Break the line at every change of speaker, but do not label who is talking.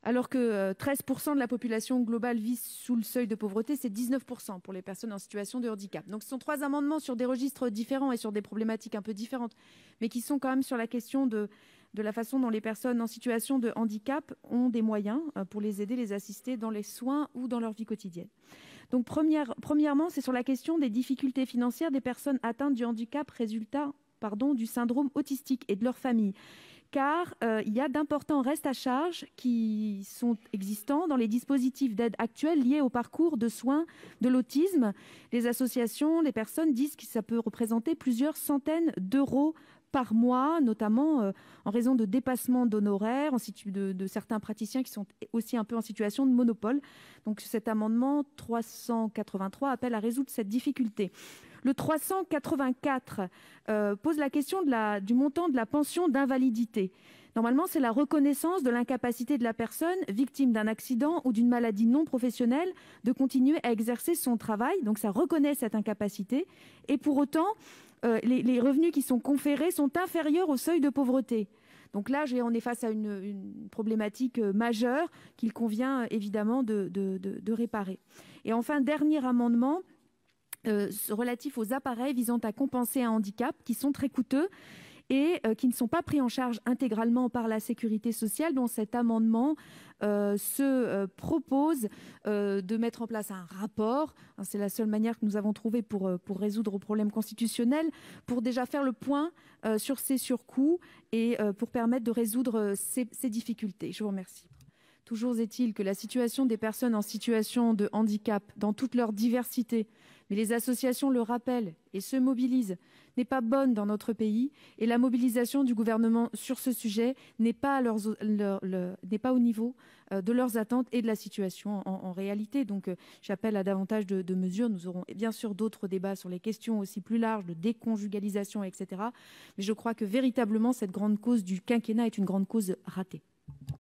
Alors que 13% de la population globale vit sous le seuil de pauvreté, c'est 19% pour les personnes en situation de handicap. Donc ce sont 3 amendements sur des registres différents et sur des problématiques un peu différentes, mais qui sont quand même sur la question de la façon dont les personnes en situation de handicap ont des moyens pour les aider, les assister dans les soins ou dans leur vie quotidienne. Donc premièrement, c'est sur la question des difficultés financières des personnes atteintes du handicap résultat du syndrome autistique et de leur famille. Car il y a d'importants restes à charge qui sont existants dans les dispositifs d'aide actuels liés au parcours de soins de l'autisme. Les associations, les personnes disent que ça peut représenter plusieurs centaines d'euros par mois, notamment en raison de dépassements d'honoraires de certains praticiens qui sont aussi un peu en situation de monopole. Donc cet amendement 383 appelle à résoudre cette difficulté. Le 384 pose la question du montant de la pension d'invalidité. Normalement, c'est la reconnaissance de l'incapacité de la personne victime d'un accident ou d'une maladie non professionnelle de continuer à exercer son travail. Donc ça reconnaît cette incapacité. Et pour autant, les revenus qui sont conférés sont inférieurs au seuil de pauvreté. Donc là, on est face à une problématique majeure qu'il convient évidemment de réparer. Et enfin, dernier amendement, relatif aux appareils visant à compenser un handicap qui sont très coûteux et qui ne sont pas pris en charge intégralement par la sécurité sociale, dont cet amendement se propose de mettre en place un rapport. C'est la seule manière que nous avons trouvée pour résoudre le problème constitutionnel, pour déjà faire le point sur ces surcoûts et pour permettre de résoudre ces difficultés. Je vous remercie. Toujours est-il que la situation des personnes en situation de handicap, dans toute leur diversité, mais les associations le rappellent et se mobilisent, n'est pas bonne dans notre pays, et la mobilisation du gouvernement sur ce sujet n'est pas au niveau de leurs attentes et de la situation en réalité. Donc j'appelle à davantage de mesures. Nous aurons bien sûr d'autres débats sur les questions aussi plus larges de déconjugalisation, etc. Mais je crois que véritablement cette grande cause du quinquennat est une grande cause ratée.